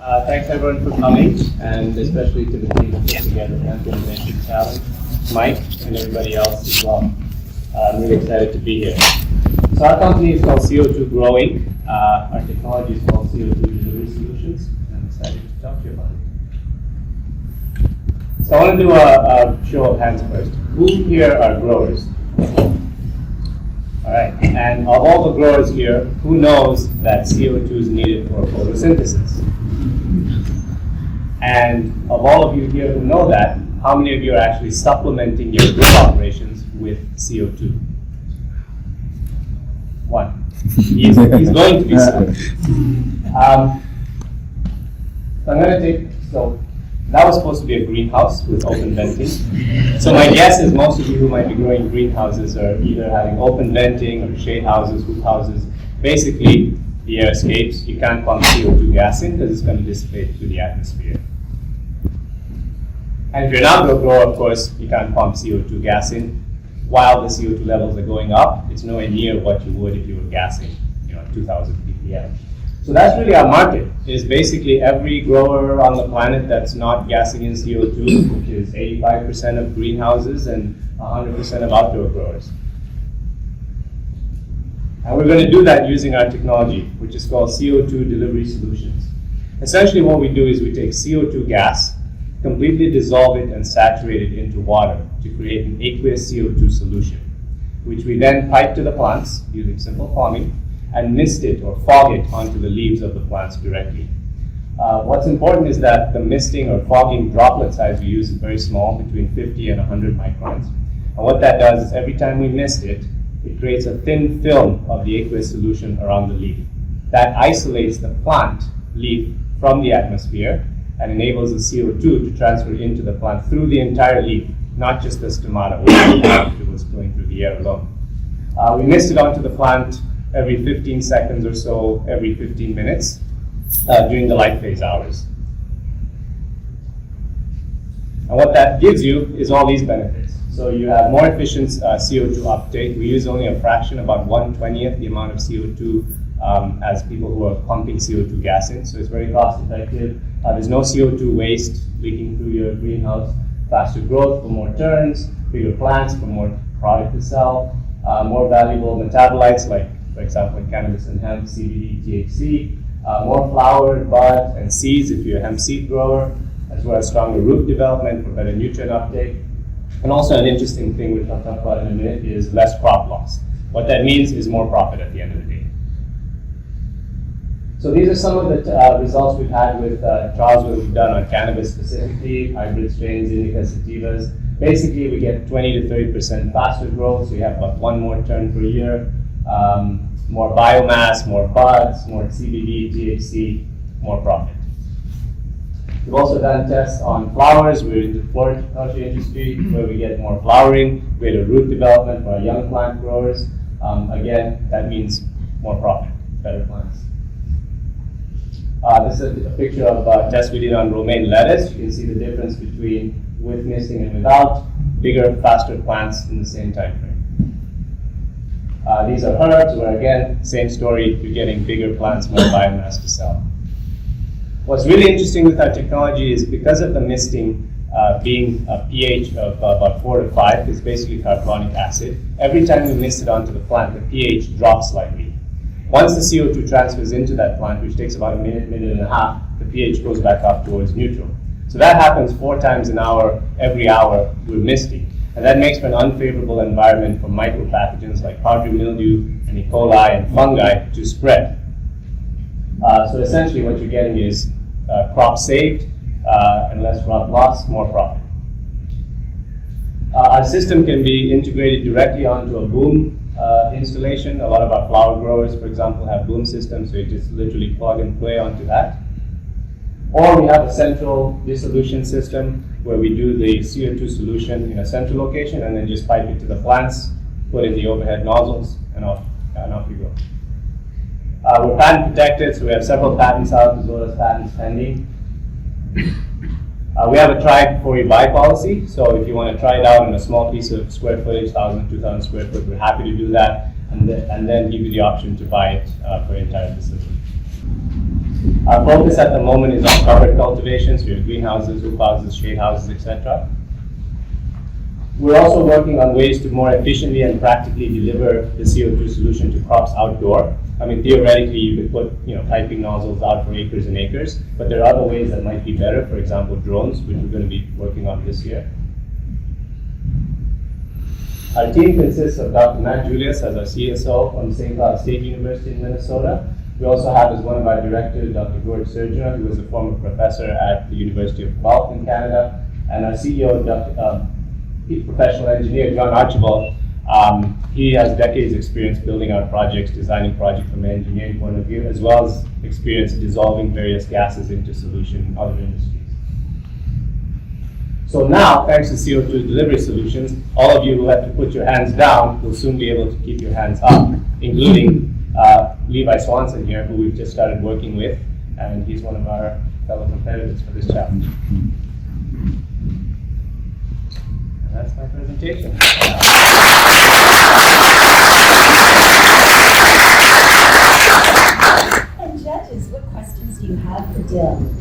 Thanks everyone for coming, and especially to the team who put together the Hemp Innovation Challenge, Mike, and everybody else as well. I'm really excited to be here. So our company is called CO2 GRO Inc. Our technology is called CO2 Delivery Solutions, and I'm excited to talk to you about it. So I want to do a show of hands first. Who here are growers? All right, and of all the growers here, who knows that CO2 is needed for photosynthesis? And of all of you here who know that, how many of you are actually supplementing your grow operations with CO2? One. He's going to be so. So I'm going to take, so that was supposed to be a greenhouse with open venting. So my guess is most of you who might be growing greenhouses are either having open venting or shade houses, hoop houses. Basically, the air escapes. You can't pump CO2 gas in because it's going to dissipate through the atmosphere. And if you're an outdoor grower, of course, you can't pump CO2 gas in. While the CO2 levels are going up, it's nowhere near what you would if you were gassing, 2,000 ppm. So that's really our market, is basically every grower on the planet that's not gassing in CO2, which is 85% of greenhouses and 100% of outdoor growers. And we're going to do that using our technology, which is called CO2 Delivery Solutions. Essentially what we do is we take CO2 gas, completely dissolve it and saturate it into water to create an aqueous CO2 solution, which we then pipe to the plants using simple plumbing and mist it or fog it onto the leaves of the plants directly. What's important is that the misting or fogging droplet size we use is very small, between 50 and 100 microns. And what that does is every time we mist it, it creates a thin film of the aqueous solution around the leaf. That isolates the plant leaf from the atmosphere and enables the CO2 to transfer into the plant through the entire leaf, not just the stomata, which it was going through the air alone. We mist it onto the plant every 15 seconds or so, every 15 minutes during the light phase hours. And what that gives you is all these benefits. So you have more efficient CO2 uptake. We use only a fraction, about 1/20th the amount of CO2 as people who are pumping CO2 gas in. So it's very cost effective. There's no CO2 waste leaking through your greenhouse. Faster growth for more turns, bigger plants for more product to sell, more valuable metabolites like, for example, in cannabis and hemp, CBD, THC, more flower, bud, and seeds if you're a hemp seed grower, as well as stronger root development for better nutrient uptake. And also an interesting thing, which I'll talk about in a minute, is less crop loss. What that means is more profit at the end of the day. So these are some of the results we've had with trials that we've done on cannabis specifically, hybrid strains, indica sativas. Basically, we get 20 to 30% faster growth, so you have about one more turn per year, more biomass, more buds, more CBD, THC, more profit. We've also done tests on flowers. We're in the floriculture industry where we get more flowering, greater root development for our young plant growers. Again, that means more profit, better plants. This is a picture of a test we did on romaine lettuce. You can see the difference between with misting and without, bigger, faster plants in the same time frame. These are herbs, where again, same story, you're getting bigger plants, more biomass to sell. What's really interesting with our technology is because of the misting being a pH of about 4 to 5, it's basically carbonic acid. Every time we mist it onto the plant, the pH drops slightly. Once the CO2 transfers into that plant, which takes about a minute, minute and a half, the pH goes back up towards neutral. So that happens 4 times an hour, every hour we're misting. And that makes for an unfavorable environment for micropathogens like powdery mildew and E. coli and fungi to spread. So essentially what you're getting is crop saved and less crop loss, more profit. Our system can be integrated directly onto a boom installation. A lot of our flower growers, for example, have boom systems, so you just literally plug and play onto that. Or we have a central dissolution system where we do the CO2 solution in a central location and then just pipe it to the plants, put in the overhead nozzles, and off you go. We're patent protected, so we have several patents out as well as patents pending. We have a try before you buy policy, so if you want to try it out in a small piece of square footage, 1,000, 2,000 square foot, we're happy to do that, and then give you the option to buy it for your entire facility. Our focus at the moment is on covered cultivations. We have greenhouses, hoop houses, shade houses, etc. We're also working on ways to more efficiently and practically deliver the CO2 solution to crops outdoor. I mean, theoretically, you could put piping nozzles out for acres and acres, but there are other ways that might be better. For example, drones, which we're going to be working on this year. Our team consists of Dr. Matt Julius as our CSO from St. Cloud State University in Minnesota. We also have as one of our directors, Dr. George Sergina, who is a former professor at the University of Guelph in Canada, and our CEO, professional engineer, John Archibald. He has decades experience building out projects, designing projects from an engineering point of view, as well as experience dissolving various gases into solution in other industries. So now, thanks to CO2 Delivery Solutions, all of you who have to put your hands down will soon be able to keep your hands up, including Levi Swanson here, who we've just started working with, and he's one of our fellow competitors for this challenge. And that's my presentation. And judges, what questions do you have for Dil?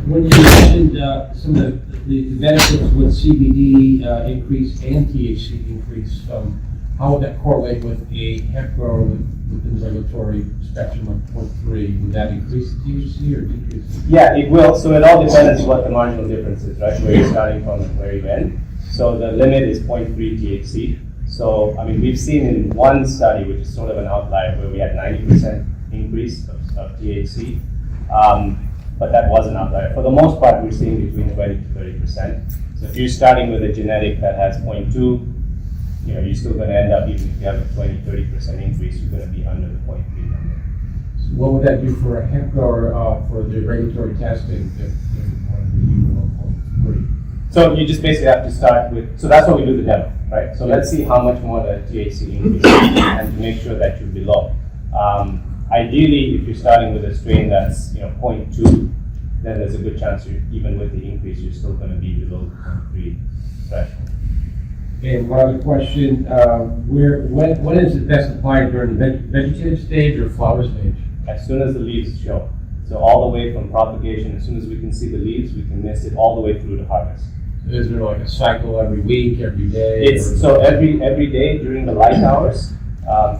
When you mentioned some of the benefits with CBD increase and THC increase, how would that correlate with a hemp grower within the regulatory spectrum of 0.3? Would that increase the THC or decrease it? Yeah, it will. So it all depends what the marginal difference is, right? Where you're starting from and where you end. So the limit is 0.3 THC. So, I mean, we've seen in one study, which is sort of an outlier, where we had 90% increase of THC. But that was an outlier. For the most part, we're seeing between 20 to 30%. So if you're starting with a genetic that has 0.2, you're still going to end up, even if you have a 20, 30% increase, you're going to be under the 0.3 number. So what would that do for a hemp grower for the regulatory testing if you wanted to use 0.3? So you just basically have to start with, so that's what we do the demo, right? So let's see how much more the THC increases and to make sure that you're below. Ideally, if you're starting with a strain that's 0.2, then there's a good chance even with the increase, you're still going to be below the 0.3 threshold. And one other question, when is it best applied, during the vegetative stage or flower stage? As soon as the leaves show. So all the way from propagation, as soon as we can see the leaves, we can mist it all the way through to harvest. Is there like a cycle every week, every day? So every day during the light hours,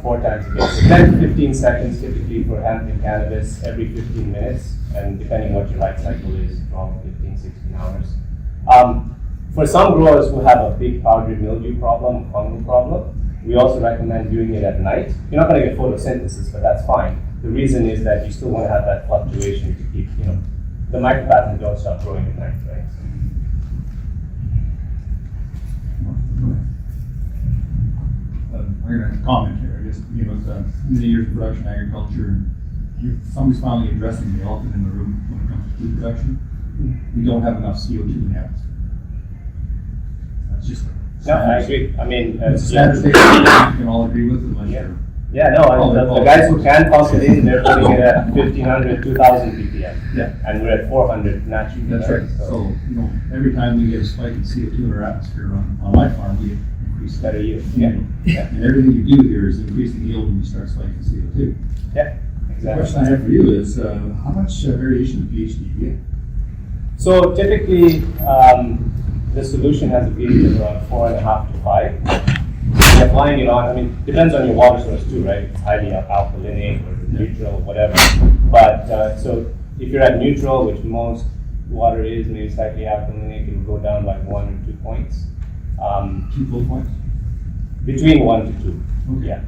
4 times a day. So 10 to 15 seconds typically for hemp and cannabis every 15 minutes, and depending what your light cycle is, 12, 15, 16 hours. For some growers who have a big powdery mildew problem, fungal problem, we also recommend doing it at night. You're not going to get photosynthesis, but that's fine. The reason is that you still want to have that fluctuation to keep, the mycoplasma don't stop growing at night, right? I'm going to comment here. I guess, with many years of production agriculture, somebody's finally addressing the elephant in the room when it comes to food production. We don't have enough CO2 in the atmosphere. That's just No, I agree. I mean, it's a standard statement we can all agree with, unless you're. Yeah, no, the guys who can pump it in, they're putting it at 1,500, 2,000 ppm. Yeah. And we're at 400 naturally. That's right. So, every time we get a spike in CO2 in our atmosphere on my farm, we increase better yield. Yeah. And everything you do here is increasing yield when you start spiking CO2. Yeah, The exactly. question I have for you is, how much variation in pH do you get? So typically, the solution has a pH of around 4.5 to 5. You're applying it on, depends on your water source too, right? It's highly alkalinate or neutral, whatever. But so if you're at neutral, which most water is, maybe slightly alkalinate, it will go down by 1 or 2 points. 2 full points? Between 1 to 2. Okay. Yeah.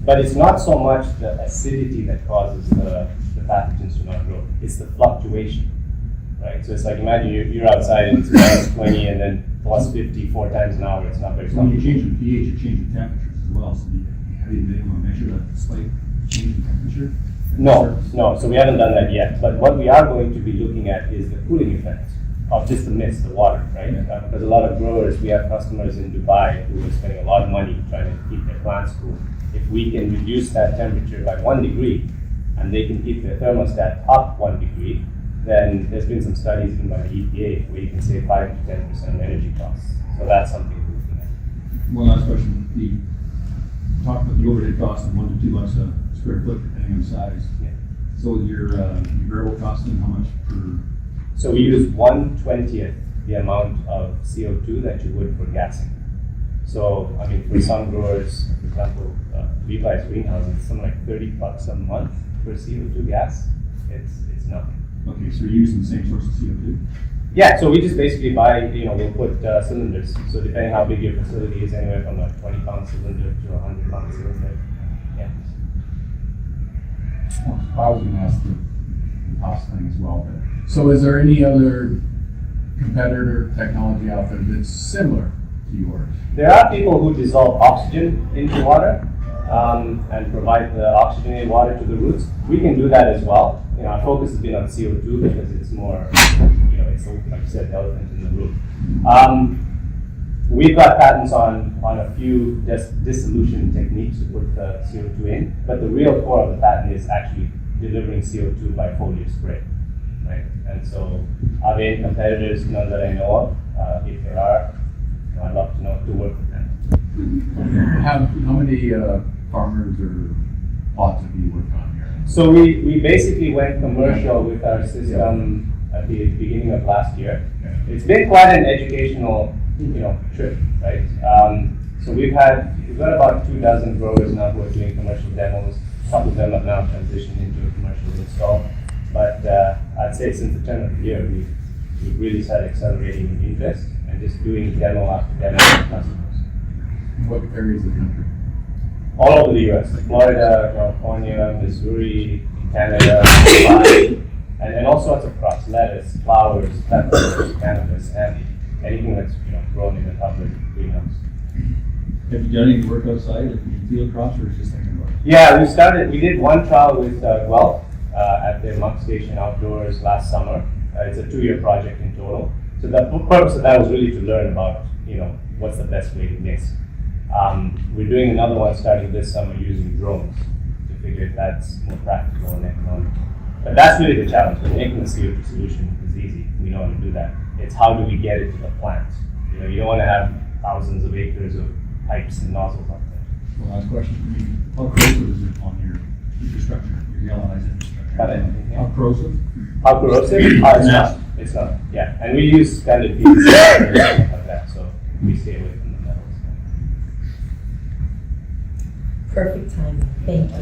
But it's not so much the acidity that causes the pathogens to not grow. It's the fluctuation, right? So it's like, imagine you're outside and it's minus 20 and then plus 50 4 times an hour. It's not very When you fluctuating. change the pH, you're changing temperatures as well. So have you been able to measure that slight change in temperature? No. So we haven't done that yet. But what we are going to be looking at is the cooling effect of just the mist, the water, right? Yeah. Because a lot of growers, we have customers in Dubai who are spending a lot of money trying to keep their plants cool. If we can reduce that temperature by 1 degree and they can keep their thermostat up 1 degree, then there's been some studies even by the EPA where you can save 5 to 10% of energy costs. So that's something we're looking at. One last question. talked about the overhead cost of $1 to $2 a square foot, depending on the size. Yeah. So your variable costing, how much per? So we use 1/20th the amount of CO2 that you would for gassing. So, I mean, for some growers, for example, Levi's greenhouses, it's something like $30 a month for CO2 gas. It's nothing. Okay, so you're using the same source of CO2? Yeah, so we just basically buy, we'll put cylinders. So depending how big your facility is, anywhere from a 20-pound cylinder to a 100-pound cylinder. Yeah. I was going to ask the cost thing as well. But, so is there any other competitor technology out there that's similar to yours? There are people who dissolve oxygen into water and provide the oxygenated water to the roots. We can do that as well. Our focus has been on CO2 because it's more, it's like you said, the elephant in the room. We've got patents on a few dissolution techniques to put the CO2 in, but the real core of the patent is actually delivering CO2 by foliar spray, right? And so, are there any competitors? None that I know of. If there are, I'd love to work with them. How many farmers or plots have you worked on here? So we basically went commercial with our system at the beginning of last year. It's been quite an educational, trip, right? So we've got about 24 growers now who are doing commercial demos. A couple of them have now transitioned into a commercial install. But I'd say since the turn of the year, we've really started accelerating in interest and just doing demo after demo with customers. What areas of the country? All over the U.S., like Florida, California, Missouri, Canada, Hawaii, and all sorts of crops: lettuce, flowers, peppers, cannabis, and anything that's grown in a public greenhouse. Have you done any work outside, like in field crops, or is just thinking about it? Yeah, we did one trial with Guelph at their Monk Station outdoors last summer. It's a 2-year project in total. So the purpose of that was really to learn about, what's the best way to mix. We're doing another one starting this summer using drones to figure if that's more practical and economic. But that's really the challenge. Making the CO2 solution is easy. We know how to do that. It's how do we get it to the plant? You don't want to have thousands of acres of pipes and nozzles up there. Well, last question for me. How corrosive is it on your infrastructure, your galvanized infrastructure? Got it. How corrosive? How corrosive? It's not. It's not. Yeah, and we use standard PVC and stuff like that, so we stay away from the metals. Perfect timing. Thank you.